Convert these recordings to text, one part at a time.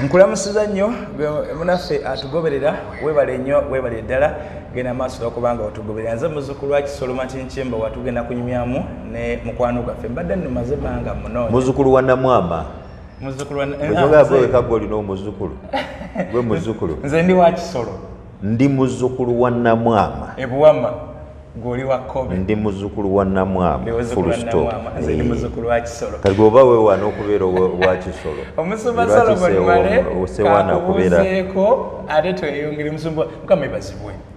Nkulamusiza nnyo munaffe atugoberera webale nnyo webale ddala genda maaso okubanga otugoberera nze muzzukulu wa Kisolo Matinchimba watugenda kunyumyamu ne mukwano gwaffe mbadde nno maze banga muno muzzukulu wa Namwama muzzukulu wa Bwe kagoli no muzzukulu gwe muzzukulu nze ndi wa Kisolo ndi muzzukulu wa Namwama ebuwama goli wa Kobe ndi muzzukulu wa Namwama full stop nze ndi muzzukulu wa Kisolo kati goba we wano okubeera wa Kisolo omusumba Solomon Male kakubuzeeko ate tweyongere musumba mukama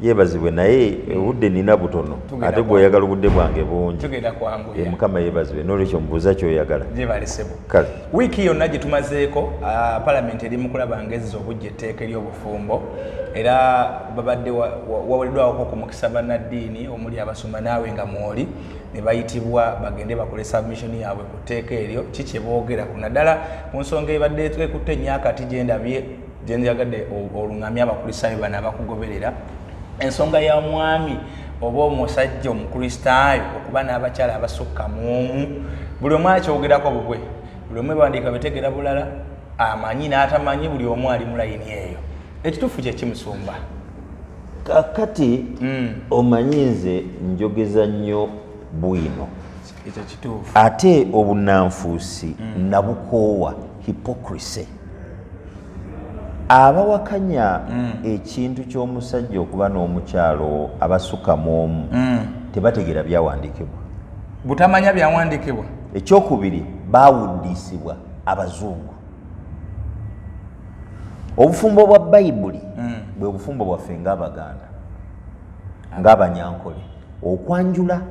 yebazibwe naye obudde nina butono ate bw'oyagala obudde bwange bungi tugenda kwangu mukama yebazibwe n'olwekyo mubuuza kyoyagala gyebalesebo kale wiiki yonna gye tumazeeko palamenti eri mu kulaba ngezza obujja etteeka ery'obufumbo era babadde wawereddwako ku mukisa bannaddiini omuli abasumba naawe nga mwoli ne bayitibwa bagende bakole submission yaabwe ku tteeka eryo kiki boogera ku naddala ku nsonga ebadde twekutte nnyo akati gyendabye gyenjagadde oluŋŋamya abakristaayo bano abakugoberera ensonga ya mwami oba omusajja omukristaayo okuba n'abakyala abasukka mu omu buli omu akyogerako bubwe buli omu ebawandiika betegera bulala amanyi n'atamanyi buli omu ali mu layini eyo ekituufu kye kimusumba kakati omanyi nze njogeza nnyo bwino ekyo kituufu ate obunanfuusi nabukoowa hypocrisy abawakanya ekintu ky'omusajja okuba n'omukyalo abasukka mu omu tebategeera byawandiikibwa butamanya byawandiikibwa ekyokubiri baawuddiisibwa abazungu obufumbo bwa bayibuli bwe bufumbo bwaffe ng'abaganda ng'abanyankole okwanjula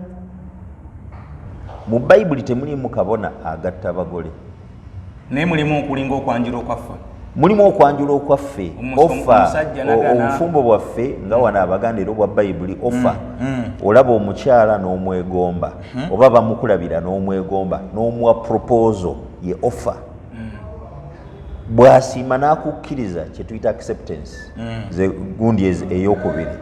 mu bayibuli temulimu kabona agatta abagole naye mulimu okulinga okwanjula okwaffe mulimu okwanjula okwaffe ofa obufumbo bwaffe nga wano abaganda era obwa bayibuli ofa olaba omukyala n'omwegomba oba bamukulabira n'omwegomba n'omuwa proposal ye ofa bw'asiima n'akukkiriza kye tuyita acceptance ze gundi ey'okubiri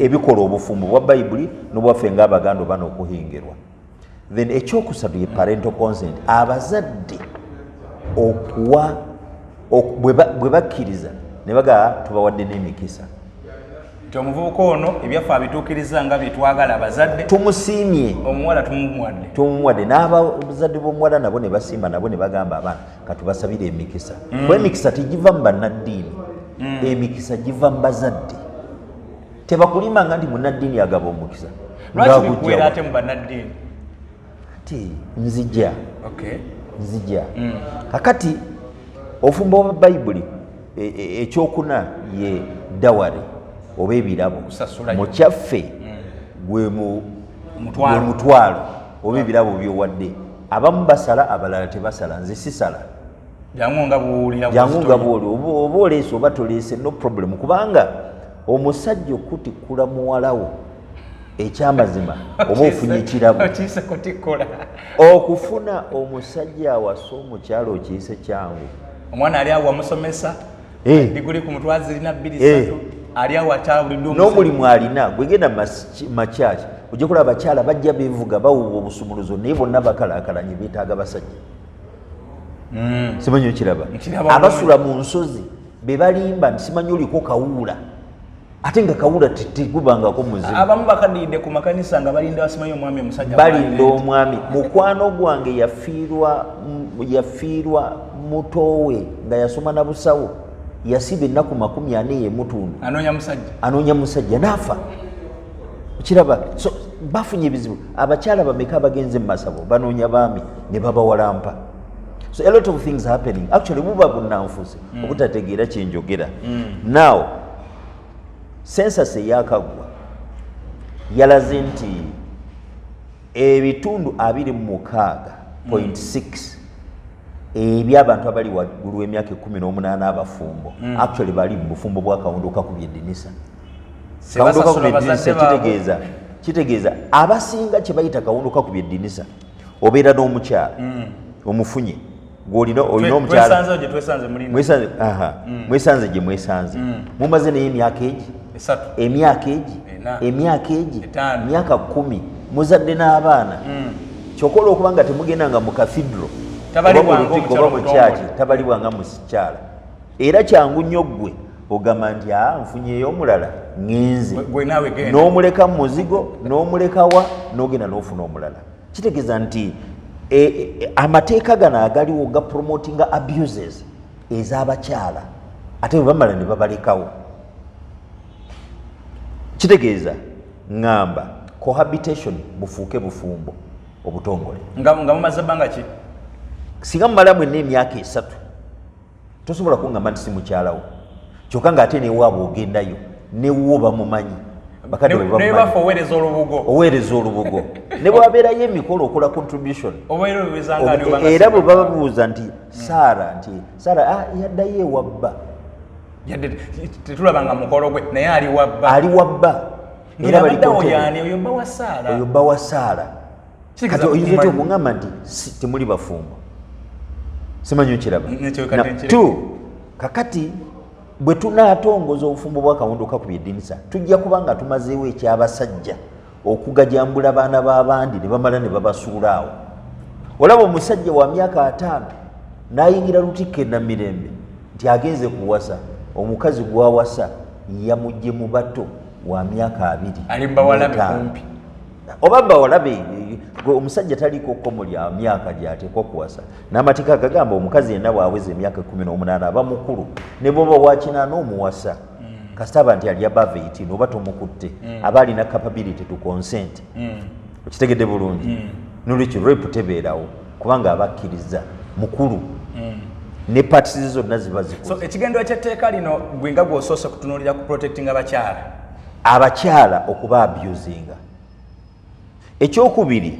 ebikola obufumbo bwa bayibuli n'obwaffe ng'abaganda oba n'okuhingirwa then ekyokusatu ye parental consent abazadde okuwa bwe bakkiriza ne bagala tubawadde n'emikisa nti omuvubuka ono ebyaffe abituukiriza nga byetwagala abazadde tumusiimye omuwala tumuwadde n'abazadde b'omuwala nabo ne basiima nabo ne bagamba abaana katubasabire emikisa kuba emikisa tegiva mu bannaddiini emikisa giva mu bazadde tebakulimanga nti munnaddiini agaba omukisa lwaki bikubeera ate mu bannaddiini ati nzija kakati ofumbo bwa bayibuli ekyokuna ye dawari oba ebirabo mu kyaffe gwe mutwalo oba ebirabo byowadde abamu basala abalala tebasala nze sisala jangu nga bwoli oba oleese oba toleese no problem kubanga omusajja okutikkula muwalawo ekyamazima oba ofunye ekirabo okufuna omusajja awasa omukyalo okiyise kyangu omwana ali awo wamusomesa diguli ku mutwa zirina 2 ali awo akyabulidde n'omulimu alina gwegenda makyaki ojja kulaba abakyala bajja beevuga bawuba obusumuluzo naye bonna bakalaakalanye beetaaga basajja simanyi okiraba abasula mu nsozi be balimba nti simanyi oliko kawuula ate nga kawuula tegubangako muzimu abamu bakaddiridde ku makanisa nga balinda basimanyi omwami omusajja balinda omwami mukwano gwange yafiirwa mutowe nga yasoma na busawo yasiba ennaku 40 yemutundu anoonya musajja n'afa kiraba so bafunye ebizibu abakyala bameka abagenze mu masabo banoonya baami ne babawalampa so a lot of things happening actually buba bunnanfuusi obutategeera kyenjogera now census eyakaggwa yalaze nti ebitundu 26.6 ebyabantu abali waggulu w'emyaka 18 abafumbo actually bali mu bufumbo bwa kawondo kakubye eddinisa kawondo kakubye eddinisa kitegeeza abasinga kye bayita kawondo kakubye eddinisa obeera n'omukyala omufunye olina omukyala mwesanze gye mwesanze mumaze naye emyaka egi emyaka 10 muzadde n'abaana kyokola okuba nga temugendanga mu kafidro oba mu kyaki tabalibwanga musikyala era kyangu nnyo ggwe ogamba nti nfunyeeyo omulala ngenze n'omuleka mu muzigo n'omulekawa n'ogenda n'ofuna omulala kitegeeza nti amateeka gano agaliwo ga promotinga abuses ez'abakyala ate bwe bamala ne babalekawo kitegeeza ngamba cohabitation bufuuke bufumbo obutongole nga mumaze bbanga ki singa mumala mwenna emyaka 3 tosobola kungamba nti si mukyalawo kyokka ng'ate newaabwe ogendayo newo bamumanyi bakadde oweereza olubugo ne bwabeerayo emikolo okola contribution era bwe bababuuza nti saara yaddayo ewabba tetulabanga mukolo gwe naye ali wabba era oyo bba wa saara kati oyinza otya okungamba nti temuli bafumbo simanyi okiraba kakati bwe tunaatongoza obufumbo bw'akawundu kakubye eddinisa tujja kuba nga tumazeewo ekyabasajja okugajambula baana b'abandi ne bamala ne babasuula awo olaba omusajja wa myaka 5 n'ayingira lutikko na mirembe nti agenze kuwasa omukazi gwawasa yamugye mu bato wa myaka 2 oba bawalabe omusajja taliko komulya myaka gyateekwa kuwasa n'amateeka gagamba omukazi yenna bwaweza emyaka 18 aba mukulu ne bwoba wakina n'omuwasa kasitaba nti ali above 18 oba tomukutte aba alina capability to consent okitegedde bulungi nolwekyo rape tebeerawo kubanga aba akkiriza mukulu ne patisi zonna ziba zikoze ekigendo ekyetteeka lino gwinga gw'osoose kutunuulira ku protecting abakyala okuba abusinga. Ekyokubiri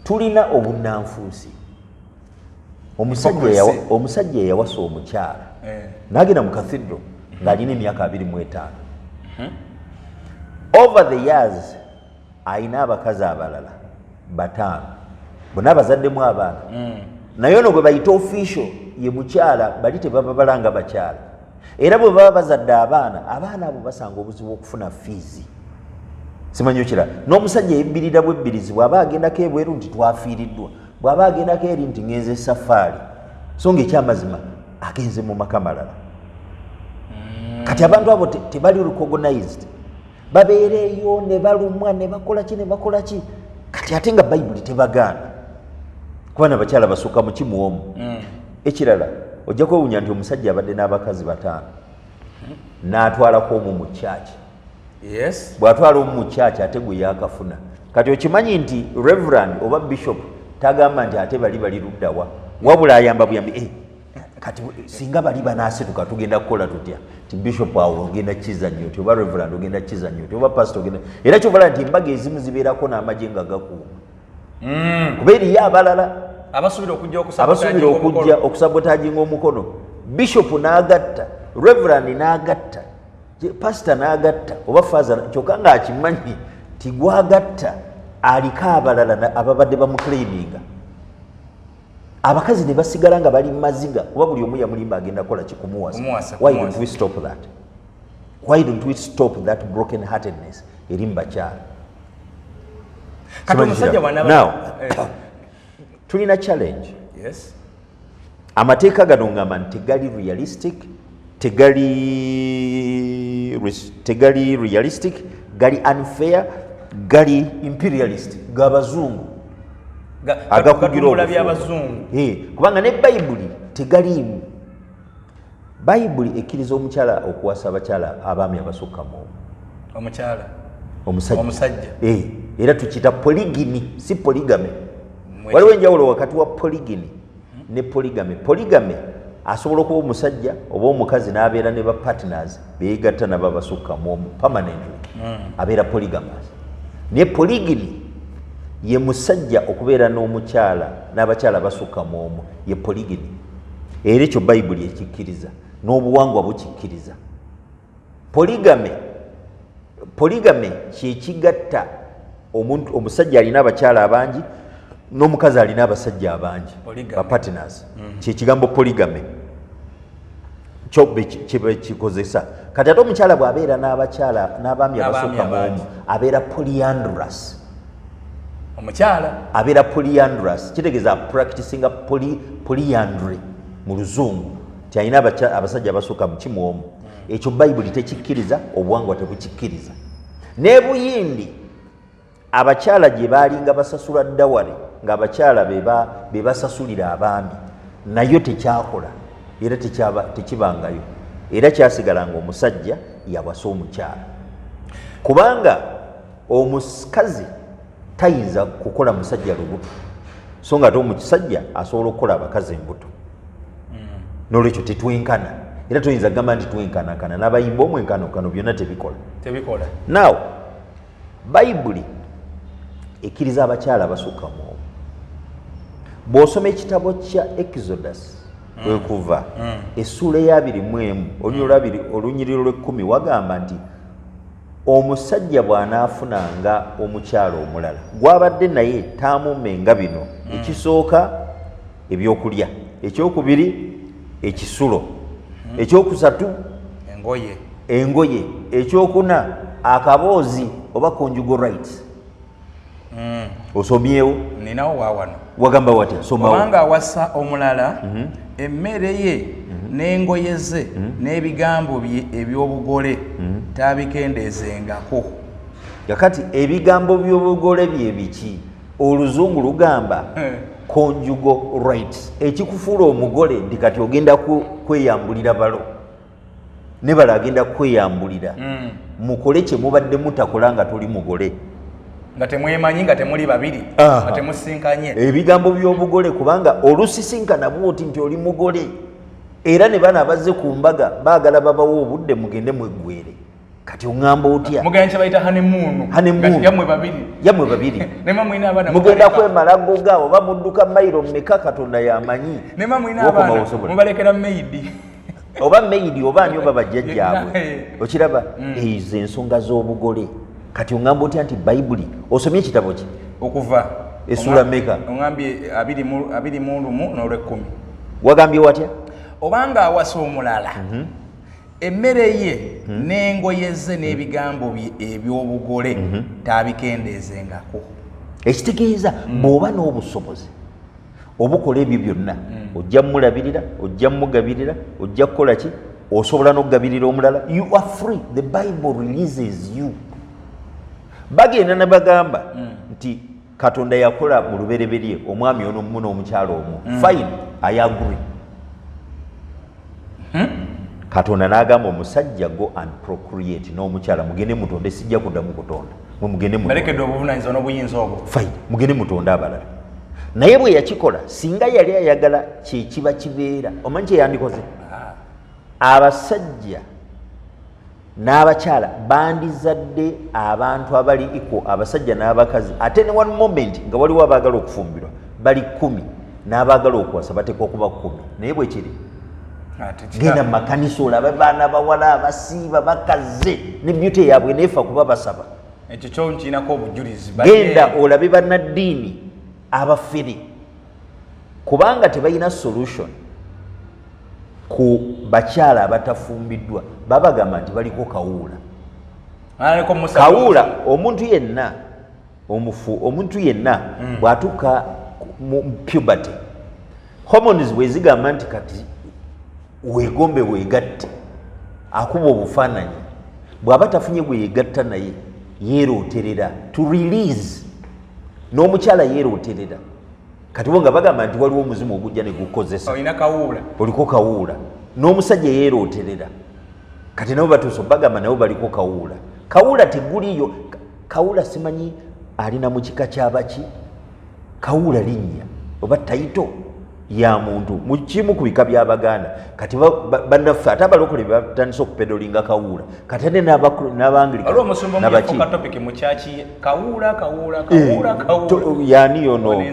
tulina obunnanfuusi. Omusajja yawasa omukyala n'agenda mu cathedral ng'alina emyaka 25. Over the years ayina abakazi abalala 5 bonna bazaddemu abaana naye ono gwe bayita official ye mukyala bali tebaba balanga bakyala era bwe baba bazadde abaana abo basanga obuzibu okufuna fees. Simanyi okira n'omusajja yebbirira bwebbirizi bw'aba agendako ebweru nti twafiiriddwa bw'aba agendako eri nti ngenze safaari so ng'ekyamazima agenze mu maka malala. Kati abantu abo tebali recognized babeereeyo ne balumwa ne bakola ki kati ate nga bayibuli tebagaana kuba n'abakyala basukka mu kimu omu. Ekirala ojja kwewuunya nti omusajja abadde n'abakazi 5 n'atwalako omu mu kyaki. Bw'atwala omu mu kyaki ate gwe yaakafuna. Kati okimanyi nti reverend oba bishop tagamba nti ate bali luddawa wabula ayamba buyambi kati singa bali banaasituka tugenda kukola tutya ti bishop awo ogenda kizannyo ti oba reverend ogenda kizannyo ti oba pastor ogenda era kyovala nti embaga ezimu zibeerako n'amagye nga gakuuma kuba eriyo abalala abasuubira okujja okusabotaaginga omukono. Bishop n'agatta reverend n'agatta pastor n'agatta oba faza kyokka ng'akimanyi ti gwagatta aliko abalala ababadde bamuclaiminga. Abakazi ne basigala nga bali maziga kuba buli omu yamulimba agenda kola kikumuwasa. Why don't we stop that? Why don't we stop that broken heartedness eri mubakyala? Now tulina challenge. Amateeka gano ngamba nti tegali realistic, gali unfair, gali imperialist, gabazungu agakugira obuzungu. Kubanga ne bayibuli tegaliimu. Bayibuli ekkiriza omukyala okuwasa abakyala abaami abasukka mu omusajja. Era tukiyita polygyny si polygamy. Waliwo enjawulo wakati wa polygyny ne polygamy. Polygamy asobola okuba omusajja oba omukazi n'abeera ne ba partners beegatta nabo abasukka mu permanently abeera polygamous. Ne polygyny ye musajja okubeera n'omukyala n'abakyala basukka mu omu ye polygyny. Era ekyo bayibuli ekikkiriza n'obuwangwa bukikkiriza. Polygamy kyekigatta omusajja alina abakyala abangi n'omukazi alina abasajja abangi ba partners. Kyekigambo polygamy kyobe kikozesa. Kati ate omukyala bw'abeera n'abakyala n'abaami abasukka mu omu abeera polyandrous. omukyala abeera polyandrous, kitegeeza practicing polyandry mu luzungu, ti alina abasajja abasooka mukimu omu. Ekyo bayibuli tekikkiriza, obuwangwa tebukikkiriza. N'ebuyindi abakyala gye baalinga basasula ddawale ng'abakyala be basasulira abaami, nayo tekyakola era tekibangayo, era kyasigalanga omusajja yawasa omukyala, kubanga omukazi tayinza kukola musajja lubuto, so nga ate omusajja asobola okukola abakazi embuto. N'olwekyo tetwenkana, era toyinza kugamba nti twenkanakana, n'abayimba omwenkanakano byonna tebikola. Now bayibuli ekkiriza abakyala abasukka mu omu. Bw'osoma ekitabo kya Exodus Kwekuva essuula eya 21 olunyiriro lw'ekkumi wagamba nti omusajja bw'anaafunanga omukyala omulala gw'abadde naye taamumenga bino: ekisooka ebyokulya, ekyokubiri ekisulo, ekyokusatu engoye, ekyokuna akaboozi oba conjugal rights. Osomyewo? Ninawo waawano. Wagamba watya? Somawo. Kubanga awasa omulala emmere ye n'engoye ze n'ebigambo bye eby'obugole taabikendeezengako. Yakati ebigambo by'obugole bye biki? Oluzungu lugamba conjugal rights. Ekikufuula omugole nti kati ogenda kweyambulira balo ne balo agenda kweyambulira. Mukole kye mubadde mutakola nga tuli mugole, nga temwemanyi, nga temuli babiri, nga temusinkanye. Ebigambo by'obugole, kubanga olusisinkana bwoti nti oli mugole, era ne bana abazze ku mbaga baagala babawo obudde mugende mweggwere. Kati oŋŋamba otya? Mugenda kye bayita honeymoon. Yammwe babiri mugenda kwemala goga oba mudduka mayiro mmeka Katonda yamanyi. Nema mwina abaana mubalekera meidi oba meidi oba ani oba bajjajjaabwe. Okiraba ezo ensonga z'obugole. Kati oŋŋamba otya nti bayibuli osomye ekitabo ki? Okuva essula mmeka? Oŋŋambye 21 n'olw'ekkumi. Wagambye watya? Obanga awasa omulala emmere ye n'engoye ze n'ebigambo bye eby'obugole taabikendeezengako. Ekitegeeza bw'oba n'obusobozi obukola ebyo byonna ojja mulabirira, ojja mugabirira, ojja kukola ki? Osobola n'okugabirira omulala. You are free. The Bible releases you. Bagenda ne bagamba nti Katonda yakola mu lubereberye omwami ono mu n'omukyalo omwo. Fine, I agree. Katonda n'agamba omusajja go and procreate n'omukyala mugende mutonde, sijja kuddamu kutonda. Mugende mutonde. Balekedde obuvunaanyizibwa n'obuyinza obwo. Fine, mugende mutonde abalala. Naye bwe yakikola singa yali ayagala kye kiba kibeera. Omanyi kye yandikoze? Abasajja n'abakyala bandizadde abantu abali iko, abasajja n'abakazi, ate ne one moment nga waliwo abaagala okufumbirwa bali 10 n'abaagala okuwasa bateekwa okuba 10. Naye bwe kiri genda mu makanisa olabe baana bawala abasiiba bakaze ne byute yaabwe neefa kuba basaba. Ekyo kyo nkirinako obujulizi. Genda olabe bannaddiini abafere, kubanga tebalina solution ku bakyala abatafumbiddwa. Babagamba nti baliko kawuula. Kawuula omuntu yenna omufu, omuntu yenna bw'atuuka mu puberty hormones bwe zigamba nti kati weegombe weegatte, akuba obufaananyi, bw'aba tafunye gwe yeegatta naye yeerooterera to release. N'omukyala yeerooterera. Kati bo nga bagamba nti waliwo omuzimu ogujja ne gukozesa. Olina kawuula. Oliko kawuula. N'omusajja yeerooterera. Kati nabo batuuso bagamba nabo baliko kawuula. Kawuula teguliyo. Kawuula simanyi alina mu kika kyabaki. Kawuula linnya oba tayito ya muntu mu kimu ku bika by'Abaganda. Kati bannaffe ate abalokole batandise okupedolinga kawuula. Kati ate n'Abangirika n'abaki topic mu kyaki kawuula. Yaani yono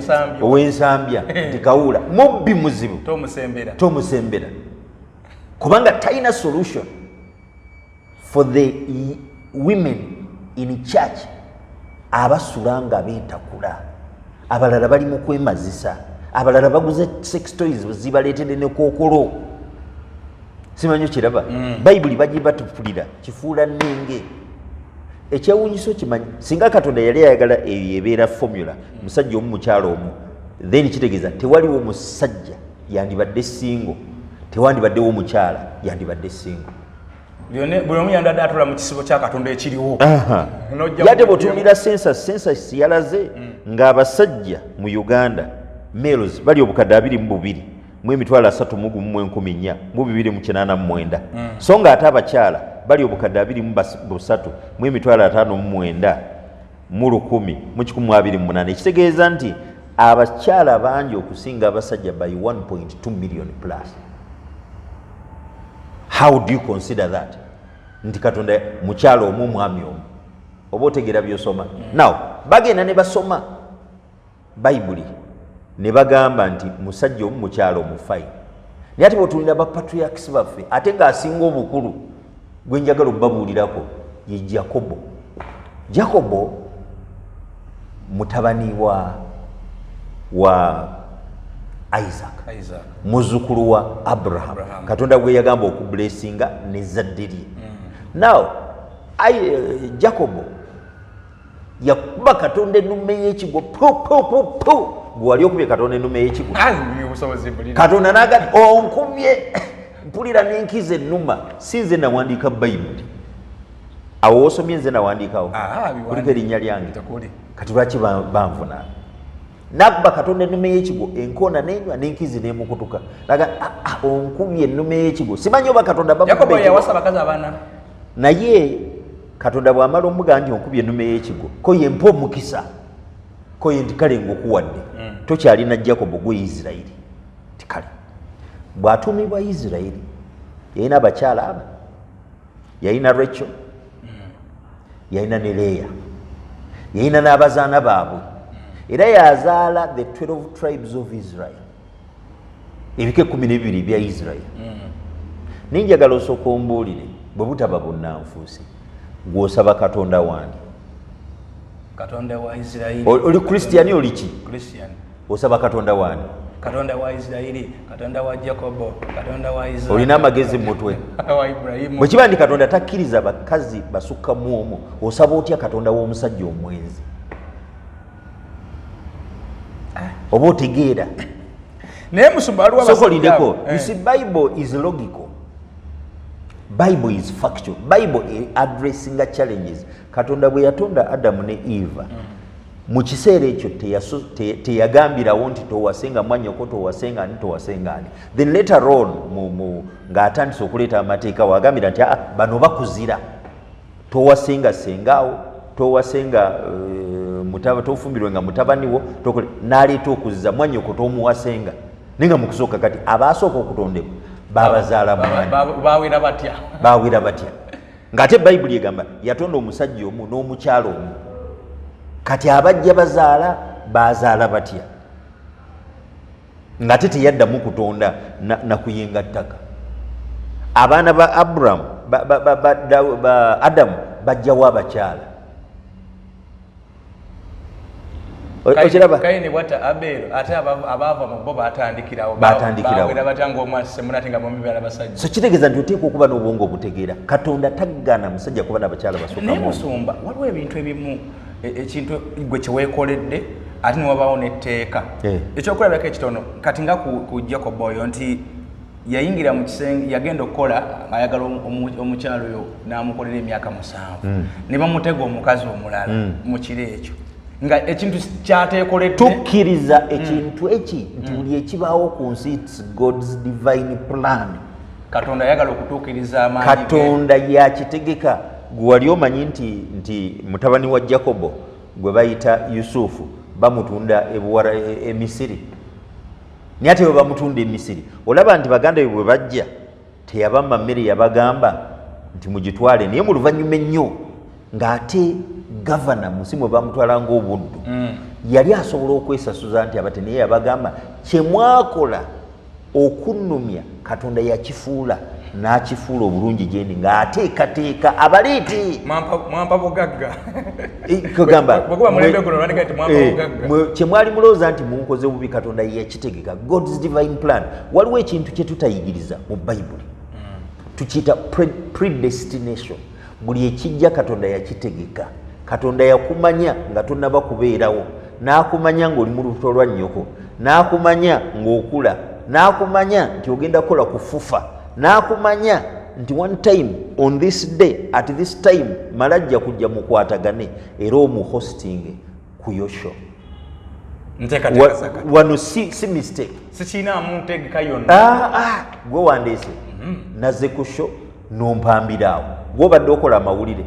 ow'ensambya nti kawuula mubbi muzibu tomusembera kubanga talina solution for the women in church abasula nga beetakula, abalala bali mu kwemazisa, abalala baguze sex toys zibaleetedde ne kookolo. Simanyi kiraba bayibuli bagibatufulira kifuula nnenge ekyewunyiso kimanyi singa Katonda yali ayagala eyo ebeera formula musajja omu mukyalo omu then kitegeeza tewaliwo musajja yandibadde singo tewandibaddewo mukyala yandibadde singo buli omu yandadde atula mu kisibo kya Katonda ekiriwo yate bw'otunuulira census yalaze ng'abasajja mu Uganda males bali obukadde 22 mu emitwalo 3,400 mu 289 so nga ate abakyala bali obukadde 23 mu emitwalo 59 mu 1,128 ekitegeeza nti abakyala bangi okusinga abasajja by 1.2 million plus. How do you consider that? Nti Katonda mukyalo omu mwami omu oba otegeera by'osoma. Now bagenda ne basoma Bayibuli ne bagamba nti musajja omu mukyalo omu fine. Naye ate bw'otuulira bapatriarchs baffe ate ng'asinga obukulu gwe njagala obbabuulirako ye Jacobo. Jacobo mutabani wa Isaac. Muzzukulu wa Abraham. Katonda gwe yagamba okublessinga n'ezzadde lye. Now Jacobo yakuba Katonda ennume y'ekigwo gwe wali okubye Katonda ennume y'ekigwo Katonda n'agati onkubye mpulira n'enkiza ennuma si nze nawandiika Bayibuli awo wosomye nze nawandiikawo kuliko erinnya lyange kati lwaki banvunaana nakuba Katonda ennume y'ekigwo enkoona n'enywa n'enkizi n'emukutuka laga onkubye ennume y'ekigwo simanyi oba Katonda Yakobo yawasa bakazi abana naye Katonda bw'amala omugamba nti onkubye ennume y'ekigwo ko ye mpa omukisa ko ye nti kale ng'okuwadde tokyalina Jacobo gwe Isirayiri ti kale bw'atuumibwa Isirayiri yalina abakyala aba yalina Rachel yalina ne Leya yalina n'abazaana baabwe era yazaala the 12 tribes of Israel ebika 12 bya Israel ninjagala osooka ombuulire bwe butaba bunnanfuusi gw'osaba Katonda wange Katonda wa Israeli oli Christian oli ki Christian osaba Katonda wange Katonda wa Israeli Katonda wa Jacobo Katonda wa Israeli olina amagezi mu mutwe wa Ibrahim bwe kiba ndi Katonda takkiriza bakazi basukka mu omwo osaba otya Katonda w'omusajja omwenzi oba otegeera naye musumba aliwo sokolindeko you see Bible is logical. Bible is factual. Bible addressing challenges. Katonda bwe yatonda Adamu ne Eva mu kiseera ekyo teyagambirawo nti towasenga mwannyoko towasenga ani towasenga ani. Then later on ng'atandise okuleeta amateeka wagambira nti bano bakuzira towasenga sengaawo towasenga tofumbirwenga mutabani wo n'aleeta okuziza mwannyoko tomuwasenga naye nga mu kusooka kati abaasooka okutondebwa babazaala baawera batya ng'ate Bayibuli egamba yatonda omusajja omu n'omukyalo omu kati abajja bazaala batya ng'ate teyaddamu kutonda na kuyenga ttaka abaana ba Abraham Adamu bajjawo abakyala Kaini bwata Abel ate abaava mu bo batandikirawo bawera batanga omwase munatenga mu mibala basajja so kitegeeza nti oteeka okuba n'obwongo obutegeera Katonda taggana musajja kuba n'abakyala basooka naye musumba waliwo ebintu ebimu ekintu gwe kyeweekoledde ate ne wabaawo n'etteeka ekyokulabirako ekitono kati nga ku Jacob oyo nti yayingira mu kisenge yagenda okukola ayagala omukyalo oyo n'amukolera emyaka 7 ne bamutega omukazi omulala mu kiro ekyo nga ekintu kyateekoledde tukkiriza ekintu eki nti buli ekibaawo ku nsi it's God's divine plan. Katonda yagala okutuukiriza amaanyi Katonda yakitegeka gwe wali omanyi nti mutabani wa Jacobo gwe bayita Yusufu bamutunda ebuwara Misiri naye ate bwe bamutunda e Misiri olaba nti baganda be bwe bajja teyabamma mmere yabagamba nti mugitwale naye mu luvannyuma ennyo ng'ate gavana musimu bamutwala ng'obuddu yali asobola okwesasuza nti abate naye yabagamba kyemwakola okunnumya Katonda yakifuula n'akifuula obulungi gyendi ng'ateekateeka abaleete mwampa bugagga kugamba mwampa kyemwali mulowooza nti munkoze bubi Katonda yakitegeka God's divine plan. Waliwo ekintu kye tutayigiriza mu Bayibuli tukiyita predestination. buli ekijja Katonda yakitegeka. Katonda yakumanya nga tonnaba kubeerawo, n'akumanya ng'oli mu lubuto lwa nnyoko, n'akumanya ng'okula, n'akumanya nti ogenda kukola kufufa, n'akumanya nti one time on this day at this time malajja kujja mukwatagane era omuhosting ku yo show. Wano si mistake. Sichina muntegeka yonna. Gwe wandeese. Nazze ku show n'ompambiraawo. Gw'obadde okola amawulire.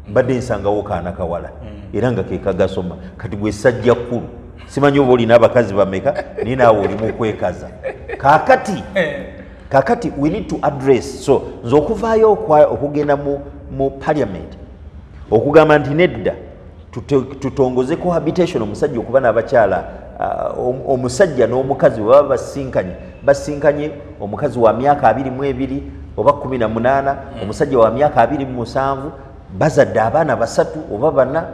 Mbadde nsangawo kaana kawala. Era nga ke kagasoma. Kati gwe sajja kkulu. Simanyi oba olina abakazi bameka naye naawe oli mu kwekaza. Kakati we need to address. So nze okuvaayo okugenda mu parliament okugamba nti nedda tutongoze cohabitation omusajja okuba n'abakyala omusajja n'omukazi bwe baba basinkanye omukazi wa myaka 22 oba 18 omusajja wa myaka 27 bazadde abaana 3 oba 4.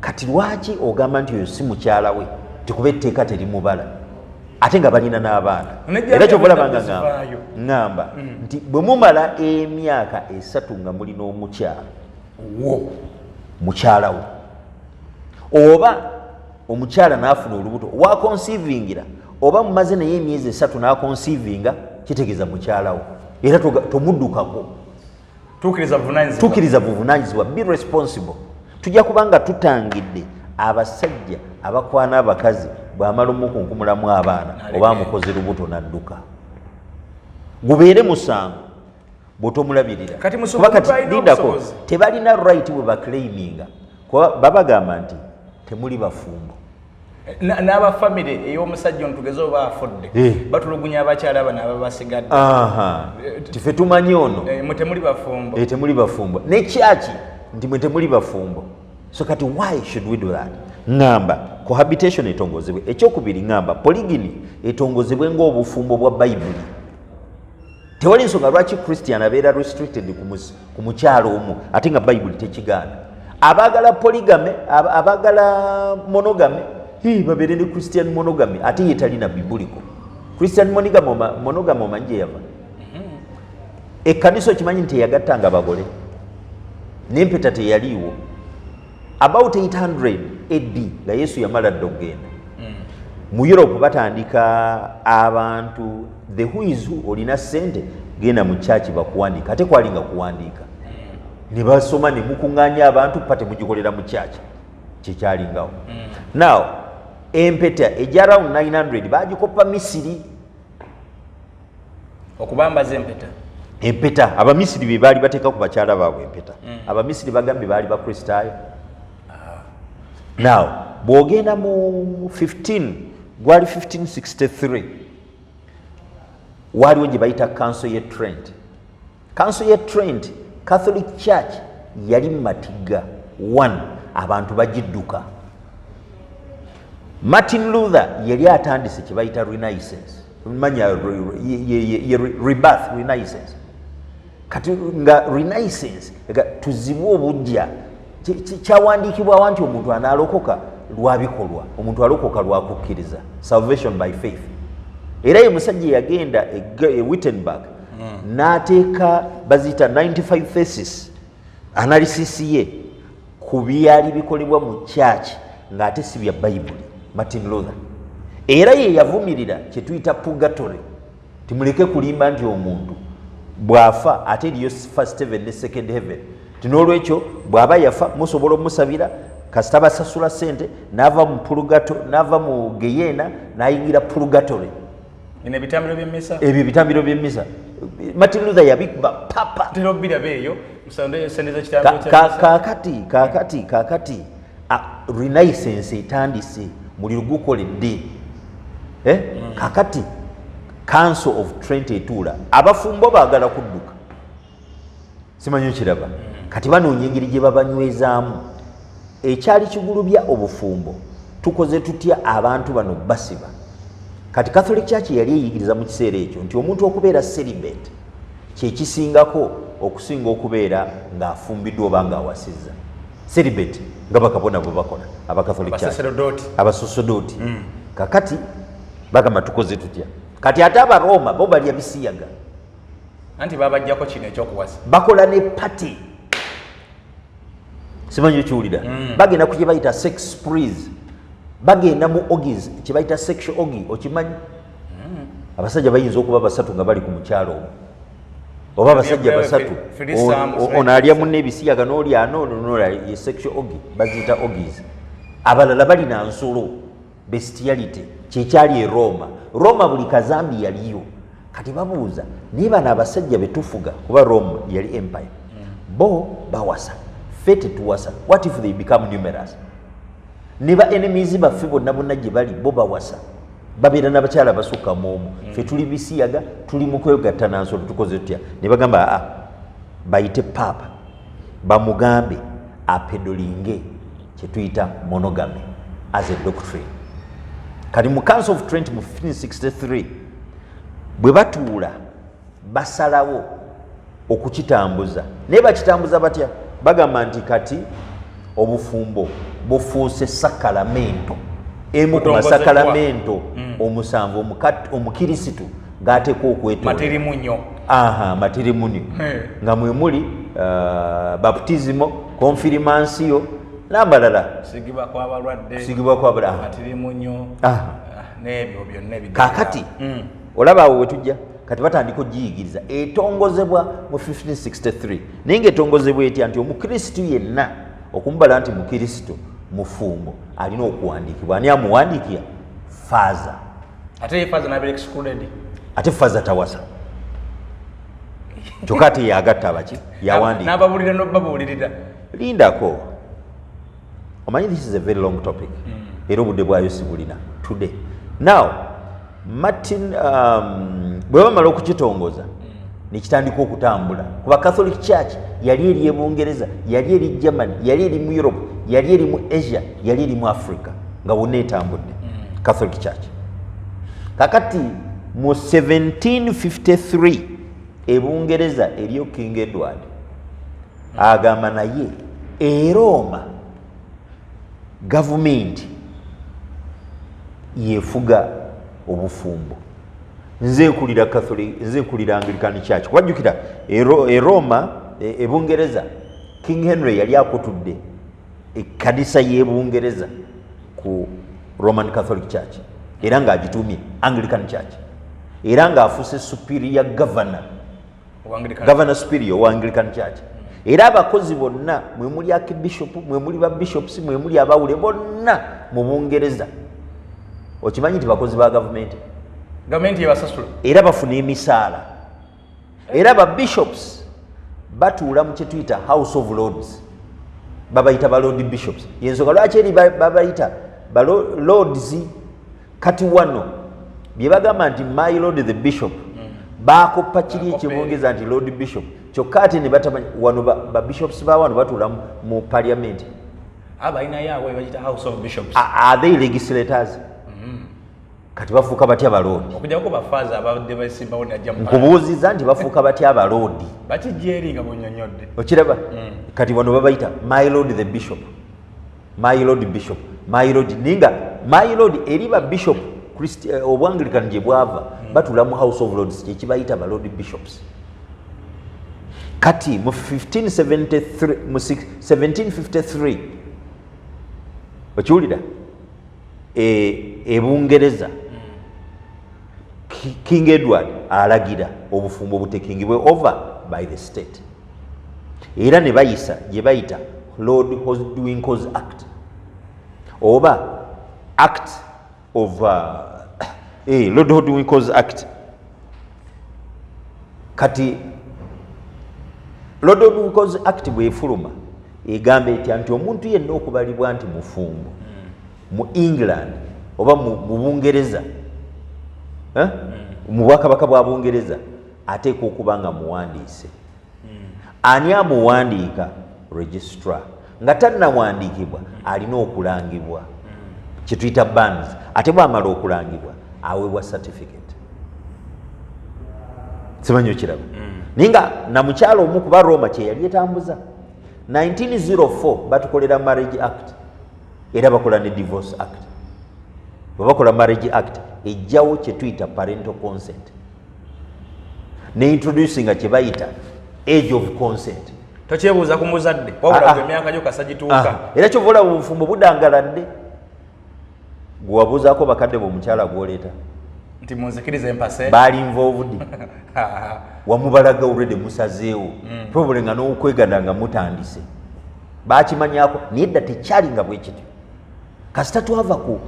Kati lwaki ogamba nti oyo si mukyala we tikuba etteeka terimubala ate nga balina n'abaana? Era kyobulabanga ngamba nti bwe mumala emyaka 3 nga mulina omukyala mukyala wo oba omukyala n'afuna olubuto wakonsivingira oba mumaze naye emyezi 3 n'akonsivinga kitegeeza mukyala wo era tomuddukako. Tukkiriza buvunanyizibwa. Be responsible. Tujja kubanga tutangidde abasajja abakwana abakazi bw'amala omukunkumulamu abaana oba amukoze lubuto n'adduka. Gubeere musango bw'otomulabirira. Kuba kati lindako tebalina right bwe baclaiminga kuba babagamba nti temuli bafumbo. N'abafamire ey'omusajja ono tugeze oba afudde batulugunya abakyala abana ababasigadde. Tife tumanyi ono mwe temuli bafumbo. Temuli bafumbo. Ne kyaki nti mwe temuli bafumbo. So kati why should we do that? Ngamba cohabitation etongozebwe. Ekyokubiri ngamba polygyny etongozebwe ng'obufumbo bwa Bayibuli. Tewali nsonga lwaki Christian abeera restricted ku mukyalo omu ate nga Bayibuli tekigaana. Abagala polygamy, abagala monogamy, babeere ne Christian monogamy ate ye talina bibuliko. Christian monogamy omanyi yava. Ekkanisa okimanyi nti yagattanga abagole n'empeta teyaliiwo. About 800 AD nga Yesu yamala dda okugenda. Mu Europe batandika abantu the who is who olina ssente genda mu church bakuwandiika ate kwalinga kuwandiika. Ne basoma ne mukuŋŋaanya abantu pate mugikolera mu church kyekyalingawo. Now empeta ejja around 900 bagikopa Misiri okubambaza empeta. Abamisiri be baali bateeka ku bakyala baabwe empeta. Abamisiri bagambye baali bakristaayo. Now bw'ogenda mu 1563 waliwo gye bayita Council ye Trent. Council ye Trent Catholic Church yali matiga 1 abantu bagidduka. Martin Luther yali atandise kye bayita Renaissance. Manya rebirth Renaissance. Kati nga Renaissance tuzibwe obujja kyawandiikibwawo nti omuntu anaalokoka lwabikolwa, omuntu alokoka lwakukkiriza, salvation by faith. Era ye musajja yagenda e Wittenberg n'ateeka baziyita 95 thesis analysis ye ku byali bikolebwa mu church ng'ate si bya Bayibuli. Martin Luther era ye yavumirira kye tuyita purgatory, timuleke kulimba nti omuntu bw'afa ate eriyo first heaven ne second heaven. Tinolwekyo bw'aba yafa musobola omusabira kasita basasula ssente n'ava mu purgatory, n'ava mu Gehenna n'ayingira purgatory. Ine bitambiro by'emmisa. Ebyo bitambiro by'emmisa. Martin Luther yabikuba papa. Terobira beyo musande sendeza kitambiro kya kakati Renaissance etandise muli lugukoledde. Kakati Council of Trent etuula abafumbo baagala kudduka. Simanyi kiraba. Kati banoonya engeri gye babanywezaamu. Ekyali kigulubya obufumbo tukoze tutya abantu bano basiba. Kati Catholic Church yali eyigiriza mu kiseera ekyo nti omuntu okubeera celibate kyekisingako okusinga okubeera ng'afumbiddwa oba ng'awasizza. Celibate nga bakabona bwe bakola aba Catholic Church, abasaserodoti. Kakati bagamba tukoze tutya. Kati ate Abaroma bo balya bisiyaga. Anti babajjako kino ekyokuwasa. Bakola ne party. simanyi kiwulira bagenda ku kye bayita sex sprees bagenda mu orgies kye bayita sexual orgy okimanyi abasajja bayinza okuba basatu nga bali ku mukyalo oba abasajja basatu ono alya munne ebisiyaga n'olya noolya ye sexual orgy baziyita orgies abalala balina nsolo bestiality kyekyali e Roma buli kazambi yaliyo kati babuuza naye bano abasajja betufuga kuba Rome yali empire bo bawasa ffe tetuwasa what if they become numerous ne ba enemies baffe bonna bonna gye bali bo bawasa babeera n'abakyala basukka mu omu ffe tuli bisiyaga tuli mu kwegatta nansolo tukoze tutya ne bagamba bayite paapa bamugambe apedolinge kye tuyita monogamy as a doctrine kati mu Council of Trent mu 1563 bwe batuula basalawo okukitambuza naye bakitambuza batya bagamba nti kati obufumbo bufuuse sakalamento emu ku masakalamento omusanvu omukirisitu ng'ateeka okwetoola matirimunyo nga mwe muli baptisimo konfirimansiyo n'abalala kusigibwa kw'abalwadde kaakati olaba awo wetujja kati batandika ogiyigiriza etongozebwa mu 1563 naye ngaetongozebwa etya nti omukirisitu yenna okumubala nti mukirisitu mufumbo alina okuwandiikibwa ani amuwandiikira faaza ate faaza tawasa kyokka ate yagatta abaki yawandiika lindako omanyi this is a very long topic era obudde bwayo sibulina today now Martin bwe bamala okukitongoza nekitandika okutambula kuba Catholic Church yali eri e Bungereza yali eri Germany yali eri mu Europe yali eri mu Asia yali eri mu Africa nga wonna etambudde Catholic Church kakati mu 1753 e Bungereza eriyo King Edward agamba naye e Roma government yefuga obufumbo nze nkulira Catholic nze nkulira Anglican Church wajjukira e Roma e Bungereza King Henry yali akutudde ekkanisa y'e Bungereza ku Roman Catholic Church era ng'agitumye Anglican Church era ng'afuuse superior governor superior wa Anglican Church era abakozi bonna mwe muli akibishop mwe muli ba bishops mwe muli abawule bonna mu Bungereza okimanyi nti bakozi ba gavumenti yebasasula era bafuna emisaala era ba bishops batuula mu kyetuyita House of Lords babayita ba Lord Bishops yensonga lwaki eri babayita ba Lords kati wano bye bagamba nti my Lord the Bishop bakoppa kiri ekibongeza nti Lord Bishop kyokka ate ne batamanyi wano ba bishops ba wano batuula mu parliament abalina yaabwe bagita House of Bishops are they legislators kati bafuuka batya baloodi okujjako bafaaza abadde basimbawo najja nkubuuziza nti bafuuka batya abaloodi bakijjeeri nga bonyonyodde okiraba kati wano babayita my Lord the Bishop my Lord Bishop my Lord ninga my Lord eri ba bishop obwanglican gye bwava batula mu House of Lords kyekibayita ba Lord Bishops kati mu 1753 okiwulira e Bungereza King Edward alagira obufumbo butekingibwe over by the state era ne bayisa gye bayita Lord Hodwinkle's Act oba Act of Lord Hodwinkle's Act kati Lord Hodwinkle's Act bwefuluma egamba etya nti omuntu yenna okubalibwa nti mufumbo mu England oba mu Bungereza mu bwakabaka bwa Bungereza ateeka okuba nga muwandiise ani amuwandiika registrar nga tannawandiikibwa alina okulangibwa kyetuyita bans ate bwamala okulangibwa aweebwa certificate simanyi okiraba naye nga namukyalo omu kuba Roma kye yali etambuza 1904 batukolera marriage act era bakola ne divorce act bwe bakola marriage act ejjawo kye tuyita parental consent ne introducinga kye bayita age of consent Tokyebuuza ku muzadde wabula gwe emyaka gyo kasagituuka. Era kyova olaba obufumbo budangaladde gwe wabuuzaako bakadde be omukyala gw'oleeta nti munzikirize empase baali involved wamubalaga olwedde musazeewo probably nga n'okwegana nga mutandise baakimanyako naye dda tekyali nga bwe kityo kasita twava ku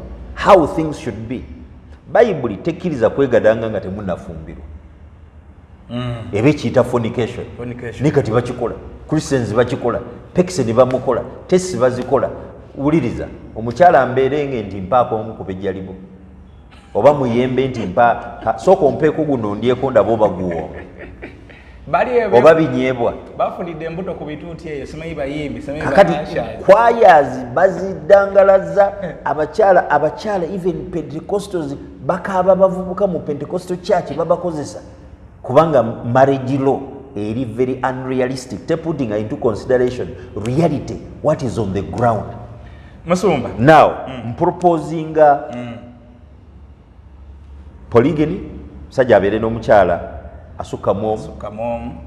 how things should be bayibuli tekkiriza kwegadanga nga temunnafumbirwa eba ekiyita fornication naye kati bakikola christians bakikola pekiseni bamukola tesi bazikola wuliriza omukyala mbeerenge nti mpaako omukubejjalibo oba muyembe nti mpa sooka ompeeko guno ndyeko ndaba oba guwo oba binyeebwa bafunidde embuto ku bituuti eyo simanyi bayimbi kakati kwayazi bazidangalaza abakyala even pentecostals bakaaba bavubuka mu pentecostal church babakozesa kubanga marriage law eri very unrealistic te putting into consideration reality what is on the ground Musumba now proposing polygamy musajja abeere n'omukyala asukkamu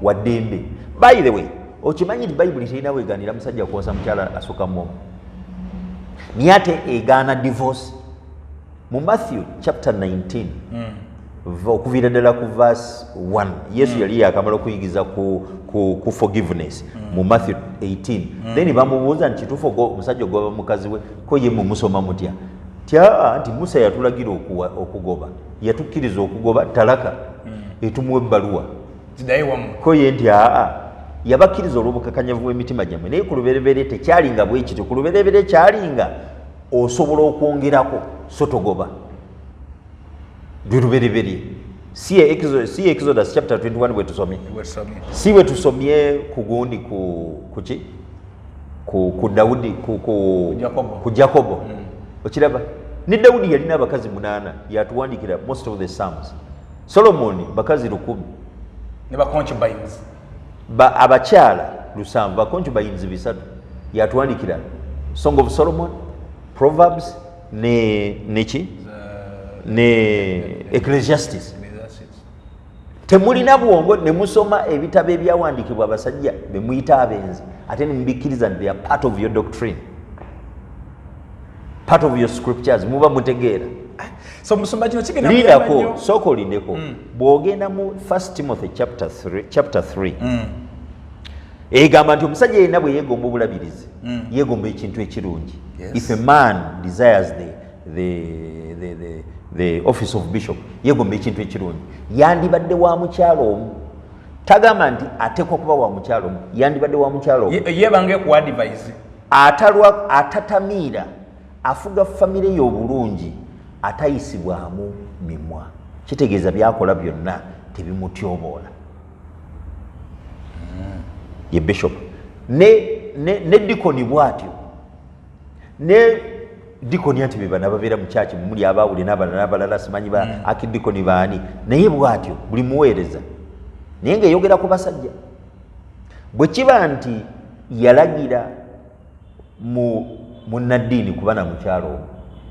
wa ddembe. By the way okimanyi nti bayibuli terina weegaanira musajja kuwasa mukyala asukkamu omu naye ate egaana divorce mu Matthew chapter 19 okuviira ddala ku verse 1 Yesu yali yakamala okuyingiza ku forgiveness mu Matthew 18 then bamubuuza nti kituufu omusajja ogoba mukazi we ko ye mumusoma mutya nti Musa yatulagira okugoba yatukkiriza okugoba talaka etumuwa ebbaluwa ko ye nti yabakkiriza olw'obukakanyavu bw'emitima gyammwe naye ku lubereberye tekyalinga bwe kityo ku lubereberye kyalinga osobola okwongerako so togoba lwe lubereberye si Exodus chapter 21 bwe tusomye si bwe tusomye ku gundi kuki ku Dawudi ku Jakobo okiraba ne Dawudi yalina abakazi 8 yatuwandikira most of the Psalms. Solomon bakazi 1000 ne concubines abakyala 7 concubines 3 yatuwandikira Song of Solomon, Proverbs neki ne Ecclesiastes. Temulina bwongo ne musoma ebitabo ebyawandiikibwa abasajja be muyita abenzi ate ne mubikkiriza nti they are part of your doctrine, part of your scriptures muba mutegeera. So musumba kino kigenda lindako soko lindeko bwogenda mu 1 Timothy chapter 3 egamba nti omusajja yenna bwe yeegomba obulabirizi yeegomba ekintu ekirungi. If a man desires the office of bishop yeegomba ekintu ekirungi yandibadde wa mukyalo omu tagamba nti ateekwa kuba wa mukyalo omu yandibadde wa mukyalo omu yebange ku advise atatamiira afuga famire y'obulungi atayisibwamu mimwa kitegeeza byakola byonna tebimutyoboola ye bishop ne dikoni bwatyo ne dikoni ati bebana babeera mu kyaki muli abaawule n'abalala simanyi ba akidikoni baani naye bwatyo buli muweereza naye ng'eyogera ku basajja bwe kiba nti yalagira mu munnaddiini kuba na mukyalo